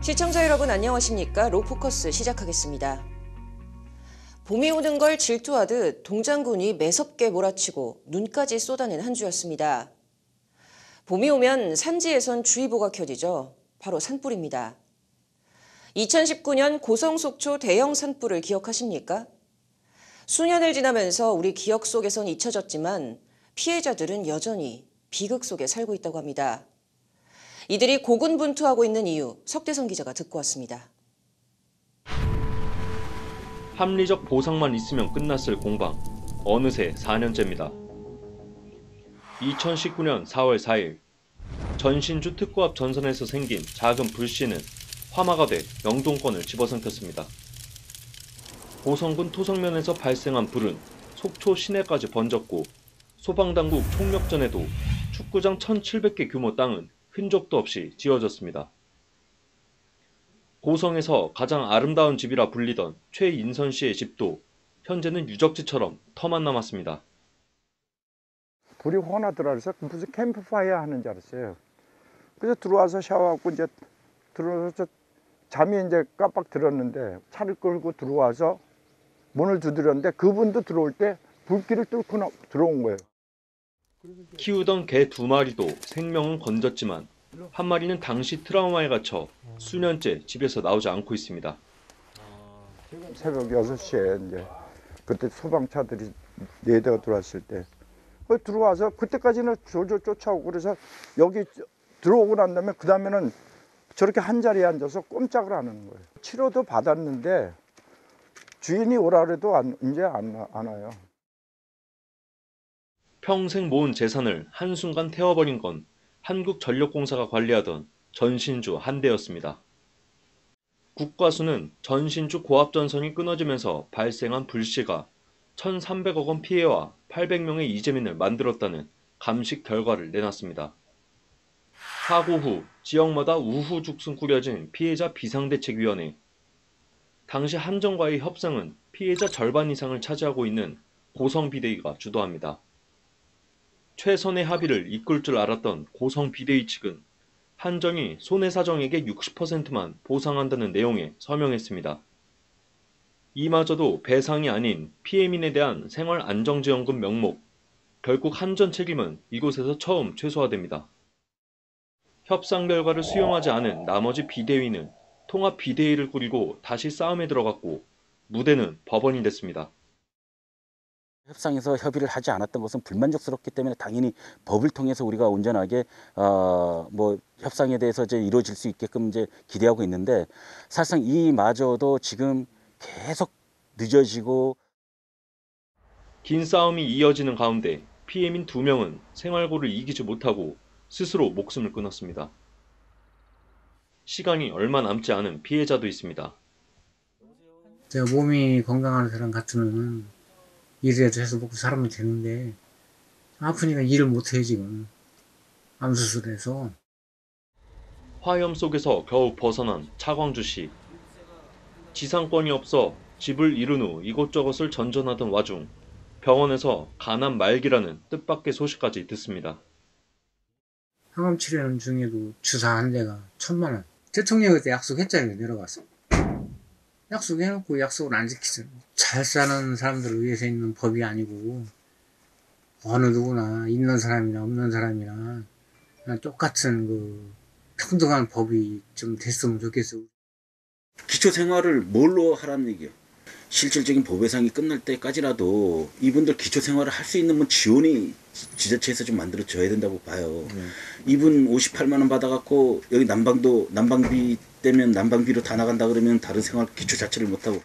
시청자 여러분 안녕하십니까? 로포커스 시작하겠습니다. 봄이 오는 걸 질투하듯 동장군이 매섭게 몰아치고 눈까지 쏟아낸 한 주였습니다. 봄이 오면 산지에선 주의보가 켜지죠. 바로 산불입니다. 2019년 고성 속초 대형 산불을 기억하십니까? 수년을 지나면서 우리 기억 속에선 잊혀졌지만 피해자들은 여전히 비극 속에 살고 있다고 합니다. 이들이 고군분투하고 있는 이유, 석대성 기자가 듣고 왔습니다. 합리적 보상만 있으면 끝났을 공방, 어느새 4년째입니다. 2019년 4월 4일, 전신주 특구 앞 전선에서 생긴 작은 불씨는 화마가 돼 영동권을 집어삼켰습니다. 고성군 토성면에서 발생한 불은 속초 시내까지 번졌고 소방당국 총력전에도 축구장 1,700개 규모 땅은 흔적도 없이 지어졌습니다. 고성에서 가장 아름다운 집이라 불리던 최인선 씨의 집도 현재는 유적지처럼 터만 남았습니다. 불이 환하더라 그래서 무슨 캠프파이어 하는 줄 알았어요. 그래서 들어와서 샤워하고 이제 들어와서 잠이 이제 깜빡 들었는데 차를 끌고 들어와서 문을 두드렸는데 그분도 들어올 때 불길을 뚫고 들어온 거예요. 키우던 개 2마리도 생명은 건졌지만 한 마리는 당시 트라우마에 갇혀 수년째 집에서 나오지 않고 있습니다. 새벽 6시에 이제 그때 소방차들이 4대가 들어왔을 때 들어와서 그때까지는 졸졸 쫓아오고 그래서 여기 들어오고 난 다음에 그 다음에는 저렇게 한 자리에 앉아서 꼼짝을 안 하는 거예요. 치료도 받았는데 주인이 오라 그래도 이제 안 와요. 평생 모은 재산을 한순간 태워버린 건 한국전력공사가 관리하던 전신주 한 대였습니다. 국과수는 전신주 고압전선이 끊어지면서 발생한 불씨가 1,300억 원 피해와 800명의 이재민을 만들었다는 감식 결과를 내놨습니다. 사고 후 지역마다 우후죽순 꾸려진 피해자 비상대책위원회. 당시 한전과의 협상은 피해자 절반 이상을 차지하고 있는 고성비대위가 주도합니다. 최선의 합의를 이끌 줄 알았던 고성비대위 측은 한전이 손해사정액의 60%만 보상한다는 내용에 서명했습니다. 이마저도 배상이 아닌 피해민에 대한 생활안정지원금 명목, 결국 한전 책임은 이곳에서 처음 최소화됩니다. 협상 결과를 수용하지 않은 나머지 비대위는 통합비대위를 꾸리고 다시 싸움에 들어갔고 무대는 법원이 됐습니다. 협상에서 협의를 하지 않았던 것은 불만족스럽기 때문에 당연히 법을 통해서 우리가 온전하게 협상에 대해서 이제 이루어질 수 있게끔 이제 기대하고 있는데 사실상 이마저도 지금 계속 늦어지고 긴 싸움이 이어지는 가운데 피해민 2명은 생활고를 이기지 못하고 스스로 목숨을 끊었습니다. 시간이 얼마 남지 않은 피해자도 있습니다. 제가 몸이 건강한 사람 같으면 일이라도 해서 먹고 살면 되는데 아프니까 일을 못해요 지금. 암 수술해서. 화염 속에서 겨우 벗어난 차광주 씨. 지상권이 없어 집을 잃은 후 이곳저곳을 전전하던 와중 병원에서 간암 말기라는 뜻밖의 소식까지 듣습니다. 항암 치료하는 중에도 주사 한 대가 1,000만 원. 대통령이 그때 약속했잖아요. 내려가서. 약속해놓고 약속을 안 지키잖아요. 잘 사는 사람들을 위해서 있는 법이 아니고 어느 누구나 있는 사람이나 없는 사람이나 그냥 똑같은 평등한 법이 좀 됐으면 좋겠어요. 기초생활을 뭘로 하라는 얘기예요. 실질적인 보배상이 끝날 때까지라도 이분들 기초생활을 할 수 있는 지원이 지자체에서 좀 만들어줘야 된다고 봐요. 이분 58만 원 받아갖고 여기 난방비 때면 난방비로 다 나간다 그러면 다른 생활 기초 자체를 못하고.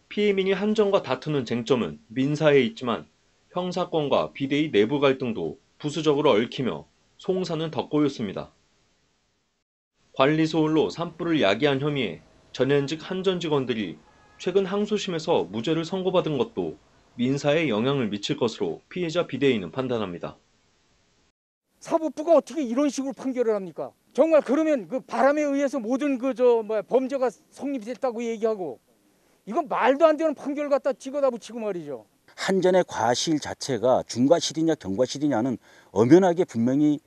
피해민이 한전과 다투는 쟁점은 민사에 있지만 형사권과 비대위 내부 갈등도 부수적으로 얽히며 송사는 더 꼬였습니다. 관리소홀로 산불을 야기한 혐의에 전현직 한전 직원들이 최근 항소심에서 무죄를 선고받은 것도 민사에 영향을 미칠 것으로 피해자 비대위는 판단합니다. 사법부가 어떻게 이런 식으로 판결을 합니까? 정말 그러면 그 바람에 의해서 모든 범죄가 성립됐다고 얘기하고 이건 말도 안 되는 판결을 갖다 찍어다 붙이고 말이죠. 한전의 과실 자체가 중과실이냐 경과실이냐는 엄연하게 분명히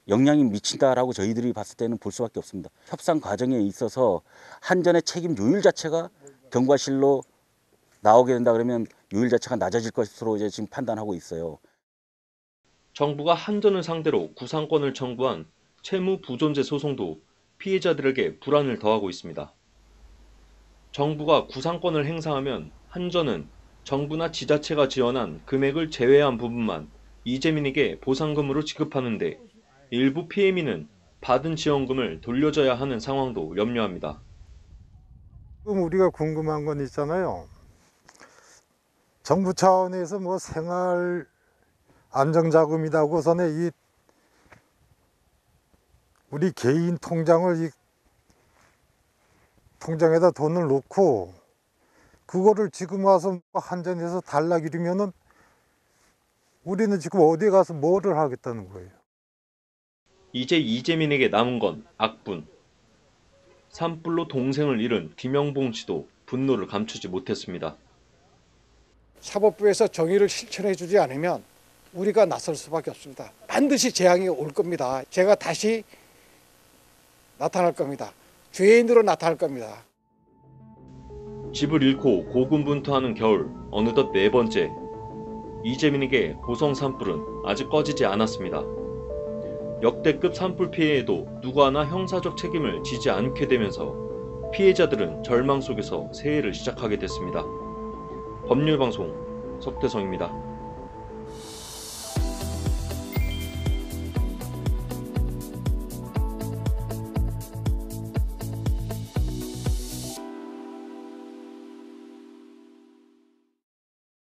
영향이 미친다라고 저희들이 봤을 때는 볼 수밖에 없습니다. 협상 과정에 있어서 한전의 책임 요일 자체가 경과실로 나오게 된다 그러면 요일 자체가 낮아질 것으로 이제 지금 판단하고 있어요. 정부가 한전을 상대로 구상권을 청구한 채무 부존재 소송도 피해자들에게 불안을 더하고 있습니다. 정부가 구상권을 행사하면 한전은 정부나 지자체가 지원한 금액을 제외한 부분만 이재민에게 보상금으로 지급하는데 일부 피해민은 받은 지원금을 돌려줘야 하는 상황도 염려합니다. 지금 우리가 궁금한 건 있잖아요. 정부 차원에서 뭐 생활 안정자금이라고서는 이 우리 개인 통장을 이 통장에다 돈을 놓고 그거를 지금 와서 한전에서 달라 그러면은 우리는 지금 어디 가서 뭐를 하겠다는 거예요. 이제 이재민에게 남은 건 악분. 산불로 동생을 잃은 김영봉 씨도 분노를 감추지 못했습니다. 사법부에서 정의를 실천해 주지 않으면 우리가 나설 수밖에 없습니다. 반드시 재앙이 올 겁니다. 제가 다시 나타날 겁니다. 죄인으로 나타날 겁니다. 집을 잃고 고군분투하는 겨울, 어느덧 4번째. 이재민에게 고성 산불은 아직 꺼지지 않았습니다. 역대급 산불 피해에도 누구 하나 형사적 책임을 지지 않게 되면서 피해자들은 절망 속에서 새해를 시작하게 됐습니다. 법률방송 석대성입니다.